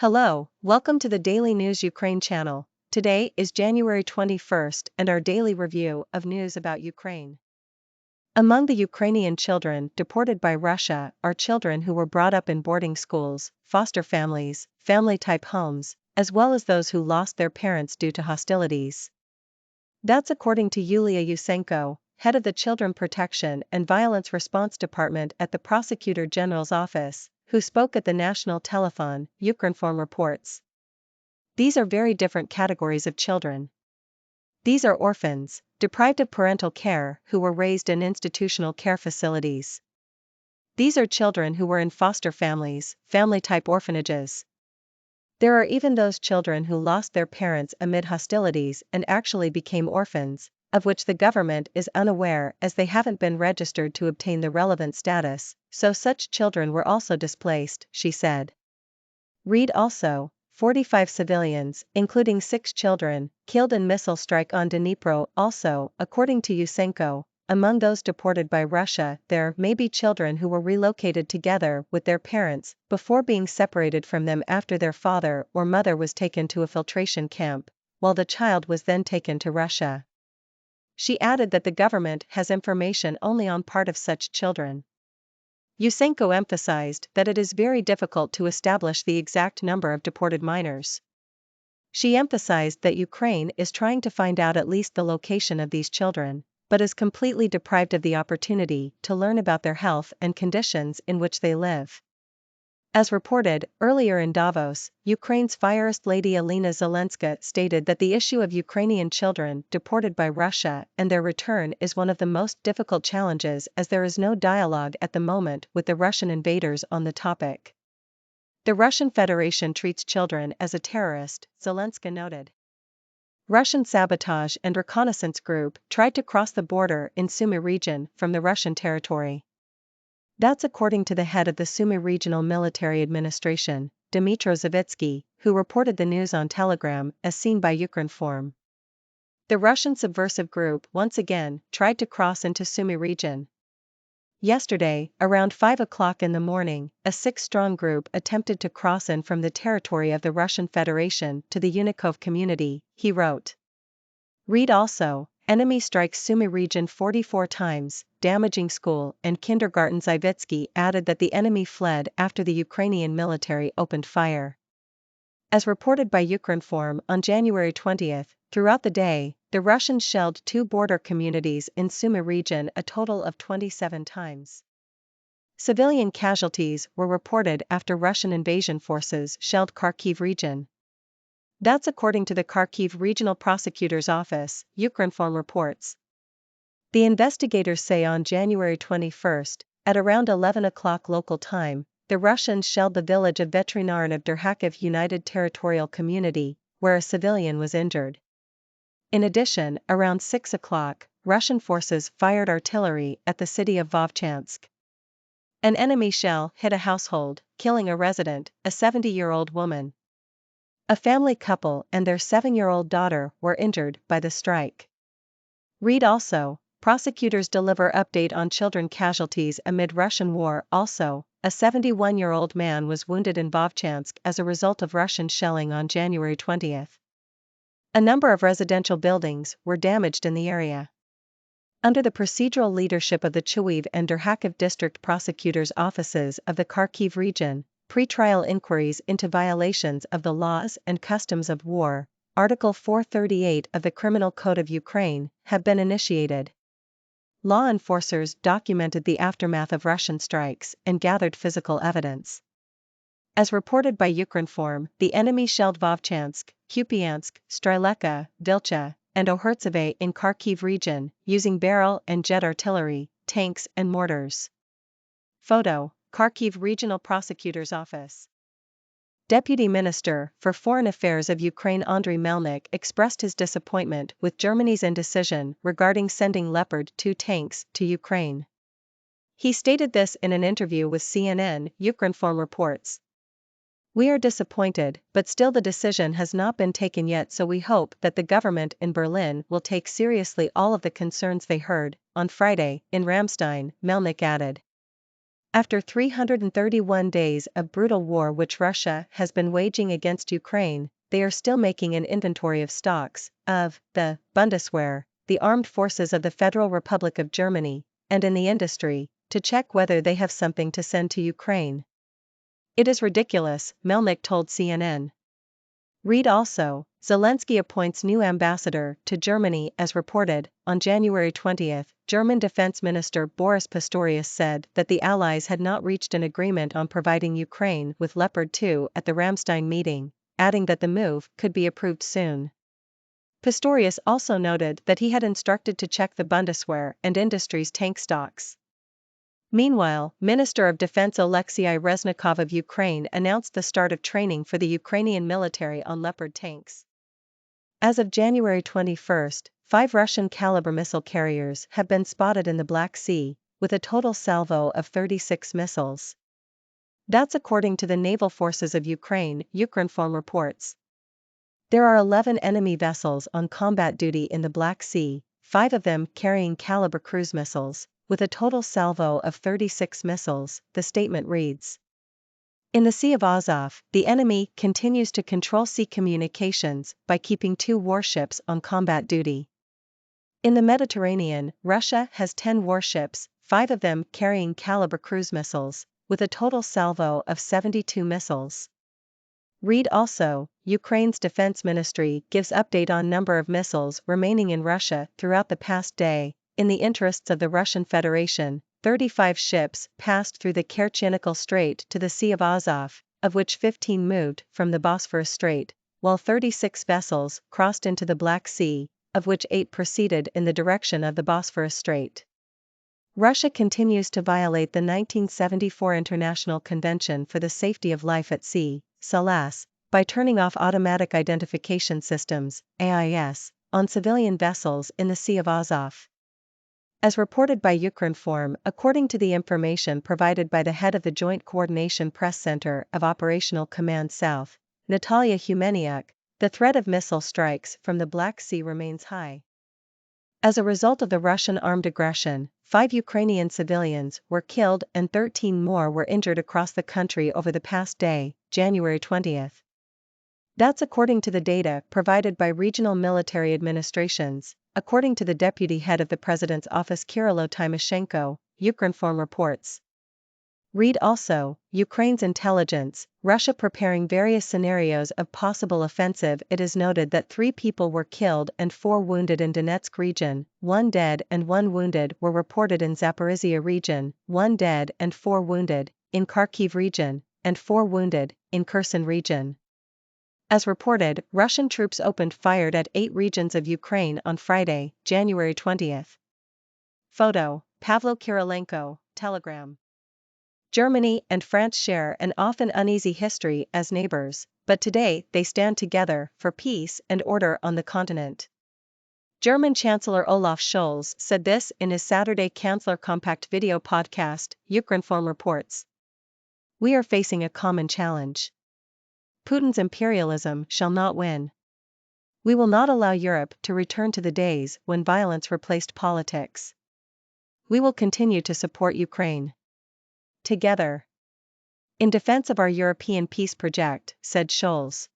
Hello, welcome to the Daily News Ukraine channel. Today is January 21st and our daily review of news about Ukraine. Among the Ukrainian children deported by Russia are children who were brought up in boarding schools, foster families, family-type homes, as well as those who lost their parents due to hostilities. That's according to Yulia Yusenko, head of the Children Protection and Violence Response Department at the Prosecutor General's office, who spoke at the national telephone, Ukrinform reports. These are very different categories of children. These are orphans, deprived of parental care, who were raised in institutional care facilities. These are children who were in foster families, family-type orphanages. There are even those children who lost their parents amid hostilities and actually became orphans, of which the government is unaware as they haven't been registered to obtain the relevant status, so such children were also displaced, she said. Read also, 45 civilians, including 6 children, killed in missile strike on Dnipro. Also, according to Yusenko, among those deported by Russia there may be children who were relocated together with their parents before being separated from them after their father or mother was taken to a filtration camp, while the child was then taken to Russia. She added that the government has information only on part of such children. Yusenko emphasized that it is very difficult to establish the exact number of deported minors. She emphasized that Ukraine is trying to find out at least the location of these children, but is completely deprived of the opportunity to learn about their health and conditions in which they live. As reported earlier in Davos, Ukraine's First Lady Alina Zelenska stated that the issue of Ukrainian children deported by Russia and their return is one of the most difficult challenges as there is no dialogue at the moment with the Russian invaders on the topic. The Russian Federation treats children as a terrorist, Zelenska noted. Russian sabotage and reconnaissance group tried to cross the border in Sumy region from the Russian territory. That's according to the head of the Sumy Regional Military Administration, Dmytro Zavitsky, who reported the news on Telegram as seen by Ukrinform. The Russian subversive group once again tried to cross into Sumy region. Yesterday, around 5 o'clock in the morning, a 6-strong group attempted to cross in from the territory of the Russian Federation to the Unikov community, he wrote. Read also, enemy strikes Sumy region 44 times, damaging school and kindergarten. Zavitsky added that the enemy fled after the Ukrainian military opened fire. As reported by Ukrinform on January 20, throughout the day, the Russians shelled 2 border communities in Sumy region a total of 27 times. Civilian casualties were reported after Russian invasion forces shelled Kharkiv region. That's according to the Kharkiv Regional Prosecutor's Office, Ukrinform reports. The investigators say on January 21, at around 11 o'clock local time, the Russians shelled the village of Veterinarian of Kharkiv United Territorial Community, where a civilian was injured. In addition, around 6 o'clock, Russian forces fired artillery at the city of Vovchansk. An enemy shell hit a household, killing a resident, a 70-year-old woman. A family couple and their 7-year-old daughter were injured by the strike. Read also, prosecutors deliver update on children casualties amid Russian war. Also, a 71-year-old man was wounded in Vovchansk as a result of Russian shelling on January 20. A number of residential buildings were damaged in the area. Under the procedural leadership of the Chuiv and Kharkiv district prosecutors' offices of the Kharkiv region, pre-trial inquiries into violations of the laws and customs of war, Article 438 of the Criminal Code of Ukraine, have been initiated. Law enforcers documented the aftermath of Russian strikes and gathered physical evidence. As reported by Ukrinform, the enemy shelled Vovchansk, Kupiansk, Streleka, Vilcha, and Ohertseve in Kharkiv region, using barrel and jet artillery, tanks and mortars. Photo, Kharkiv Regional Prosecutor's Office. Deputy Minister for Foreign Affairs of Ukraine FM Melnyk expressed his disappointment with Germany's indecision regarding sending Leopard 2 tanks to Ukraine. He stated this in an interview with CNN, Ukrinform reports. We are disappointed, but still the decision has not been taken yet, so we hope that the government in Berlin will take seriously all of the concerns they heard on Friday in Ramstein, Melnyk added. After 331 days of brutal war which Russia has been waging against Ukraine, they are still making an inventory of stocks of the Bundeswehr, the armed forces of the Federal Republic of Germany, and in the industry, to check whether they have something to send to Ukraine. It is ridiculous, Melnyk told CNN. Read also, Zelensky appoints new ambassador to Germany. As reported, on January 20, German Defense Minister Boris Pistorius said that the Allies had not reached an agreement on providing Ukraine with Leopard 2 at the Ramstein meeting, adding that the move could be approved soon. Pistorius also noted that he had instructed to check the Bundeswehr and industry's tank stocks. Meanwhile, Minister of Defense Oleksiy Reznikov of Ukraine announced the start of training for the Ukrainian military on Leopard tanks. As of January 21, 5 Russian Kalibr missile carriers have been spotted in the Black Sea, with a total salvo of 36 missiles. That's according to the naval forces of Ukraine, Ukrinform reports. There are 11 enemy vessels on combat duty in the Black Sea, 5 of them carrying Kalibr cruise missiles, with a total salvo of 36 missiles, the statement reads. In the Sea of Azov, the enemy continues to control sea communications by keeping 2 warships on combat duty. In the Mediterranean, Russia has 10 warships, 5 of them carrying Kalibr cruise missiles, with a total salvo of 72 missiles. Read also, Ukraine's defense ministry gives update on number of missiles remaining in Russia throughout the past day. In the interests of the Russian Federation, 35 ships passed through the Kerchenko Strait to the Sea of Azov, of which 15 moved from the Bosphorus Strait, while 36 vessels crossed into the Black Sea, of which 8 proceeded in the direction of the Bosphorus Strait. Russia continues to violate the 1974 International Convention for the Safety of Life at Sea, SOLAS, by turning off automatic identification systems, AIS, on civilian vessels in the Sea of Azov. As reported by Ukrinform, according to the information provided by the head of the Joint Coordination Press Center of Operational Command South, Natalia Humeniuk, the threat of missile strikes from the Black Sea remains high. As a result of the Russian armed aggression, 5 Ukrainian civilians were killed and 13 more were injured across the country over the past day, January 20. That's according to the data provided by regional military administrations, according to the deputy head of the president's office Kirilo Tymoshenko, Ukrinform reports. Read also, Ukraine's intelligence, Russia preparing various scenarios of possible offensive. It is noted that 3 people were killed and 4 wounded in Donetsk region, 1 dead and 1 wounded were reported in Zaporizhia region, 1 dead and 4 wounded, in Kharkiv region, and 4 wounded, in Kherson region. As reported, Russian troops opened fire at 8 regions of Ukraine on Friday, January 20. Photo, Pavlo Kirilenko, Telegram. Germany and France share an often uneasy history as neighbors, but today they stand together for peace and order on the continent. German Chancellor Olaf Scholz said this in his Saturday Kanzler Compact video podcast, Ukrinform reports. We are facing a common challenge. Putin's imperialism shall not win. We will not allow Europe to return to the days when violence replaced politics. We will continue to support Ukraine. Together. In defense of our European peace project, said Scholz.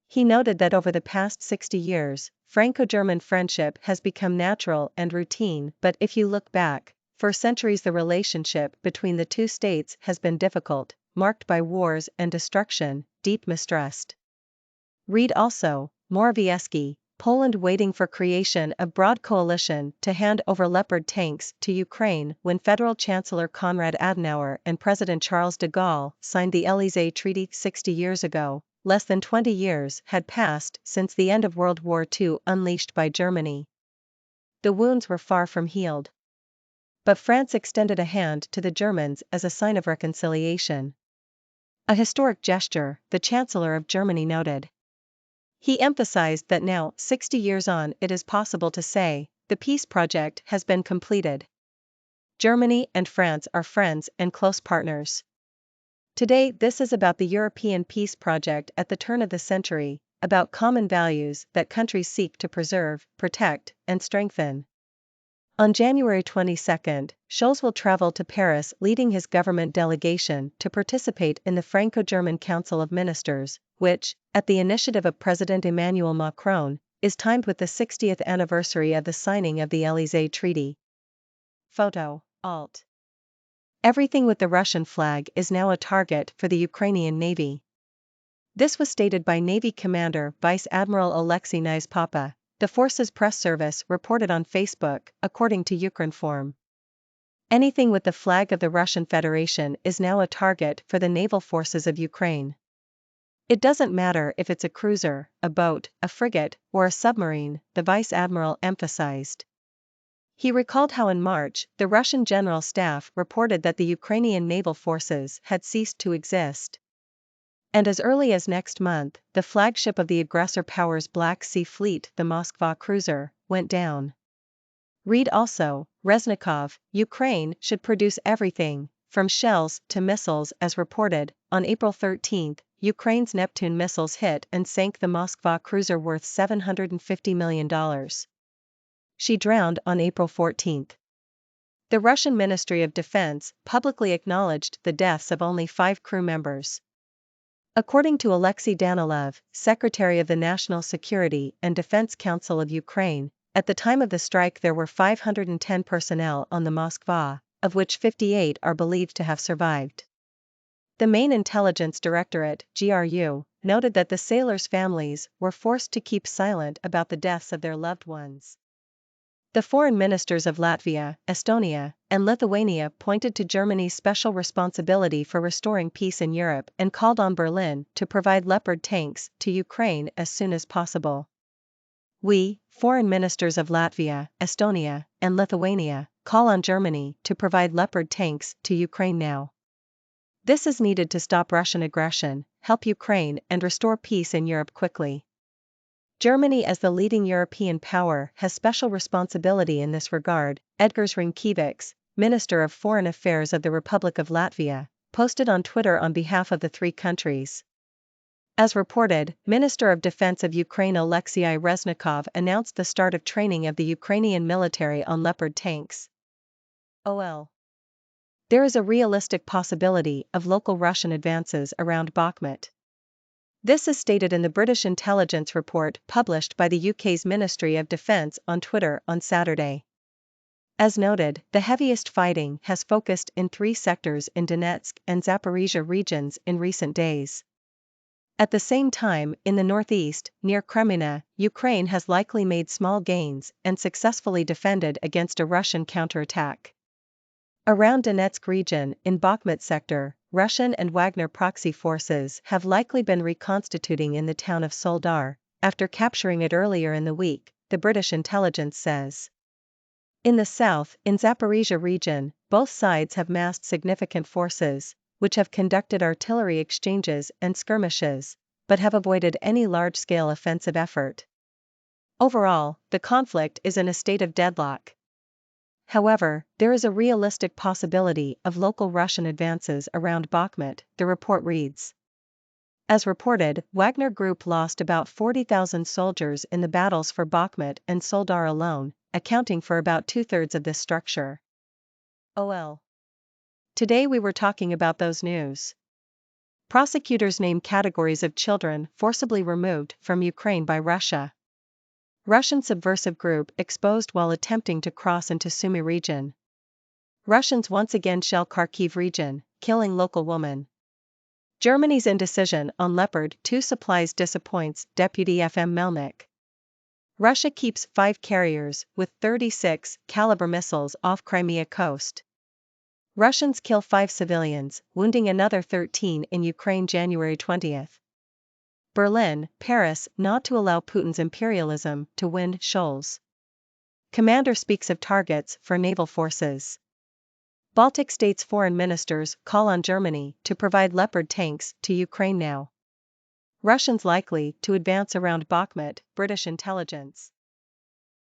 He noted that over the past 60 years, Franco-German friendship has become natural and routine, but if you look back, for centuries the relationship between the 2 states has been difficult, marked by wars and destruction, deep mistrust. Read also, Morawiecki, Poland waiting for creation of broad coalition to hand over Leopard tanks to Ukraine when Federal Chancellor Konrad Adenauer and President Charles de Gaulle signed the Élysée Treaty 60 years ago. Less than 20 years had passed since the end of World War II unleashed by Germany. The wounds were far from healed. But France extended a hand to the Germans as a sign of reconciliation. A historic gesture, the Chancellor of Germany noted. He emphasized that now, 60 years on, it is possible to say, the peace project has been completed. Germany and France are friends and close partners. Today this is about the European peace project at the turn of the century, about common values that countries seek to preserve, protect, and strengthen. On January 22, Scholz will travel to Paris leading his government delegation to participate in the Franco-German Council of Ministers, which, at the initiative of President Emmanuel Macron, is timed with the 60th anniversary of the signing of the Élysée Treaty. Photo, Alt. Everything with the Russian flag is now a target for the Ukrainian Navy. This was stated by Navy Commander Vice Admiral Oleksiy Nyspapa. The force's press service reported on Facebook, according to Ukrinform. Anything with the flag of the Russian Federation is now a target for the naval forces of Ukraine. It doesn't matter if it's a cruiser, a boat, a frigate, or a submarine, the Vice Admiral emphasized. He recalled how in March, the Russian General Staff reported that the Ukrainian naval forces had ceased to exist. And as early as next month, the flagship of the aggressor power's Black Sea Fleet, the Moskva cruiser, went down. Read also, Reznikov, Ukraine should produce everything, from shells to missiles as reported. On April 13, Ukraine's Neptune missiles hit and sank the Moskva cruiser worth $750 million. She drowned on April 14. The Russian Ministry of Defense publicly acknowledged the deaths of only 5 crew members. According to Alexei Danilov, Secretary of the National Security and Defense Council of Ukraine, at the time of the strike there were 510 personnel on the Moskva, of which 58 are believed to have survived. The main intelligence directorate, GRU, noted that the sailors' families were forced to keep silent about the deaths of their loved ones. The foreign ministers of Latvia, Estonia, and Lithuania pointed to Germany's special responsibility for restoring peace in Europe and called on Berlin to provide Leopard tanks to Ukraine as soon as possible. We, foreign ministers of Latvia, Estonia, and Lithuania, call on Germany to provide Leopard tanks to Ukraine now. This is needed to stop Russian aggression, help Ukraine, and restore peace in Europe quickly. Germany as the leading European power has special responsibility in this regard, Edgars Rinkēvičs, Minister of Foreign Affairs of the Republic of Latvia, posted on Twitter on behalf of the 3 countries. As reported, Minister of Defense of Ukraine Oleksiy Reznikov announced the start of training of the Ukrainian military on Leopard tanks. OL. There is a realistic possibility of local Russian advances around Bakhmut. This is stated in the British intelligence report published by the UK's Ministry of Defence on Twitter on Saturday. As noted, the heaviest fighting has focused in 3 sectors in Donetsk and Zaporizhzhia regions in recent days. At the same time, in the northeast, near Crimea, Ukraine has likely made small gains and successfully defended against a Russian counterattack. Around Donetsk region, in Bakhmut sector, Russian and Wagner proxy forces have likely been reconstituting in the town of Soledar, after capturing it earlier in the week, the British intelligence says. In the south, in Zaporizhzhia region, both sides have massed significant forces, which have conducted artillery exchanges and skirmishes, but have avoided any large-scale offensive effort. Overall, the conflict is in a state of deadlock. However, there is a realistic possibility of local Russian advances around Bakhmut, the report reads. As reported, Wagner Group lost about 40,000 soldiers in the battles for Bakhmut and Soledar alone, accounting for about 2/3 of this structure. OL. Today we were talking about those news. Prosecutors name categories of children forcibly removed from Ukraine by Russia. Russian subversive group exposed while attempting to cross into Sumy region. Russians once again shell Kharkiv region, killing local woman. Germany's indecision on Leopard 2 supplies disappoints Deputy FM Melnyk. Russia keeps 5 carriers with 36 Kalibr missiles off Crimea coast. Russians kill 5 civilians, wounding another 13 in Ukraine January 20. Berlin, Paris not to allow Putin's imperialism to win Scholz. Commander speaks of targets for naval forces. Baltic states' foreign ministers call on Germany to provide Leopard tanks to Ukraine now. Russians likely to advance around Bakhmut, British intelligence.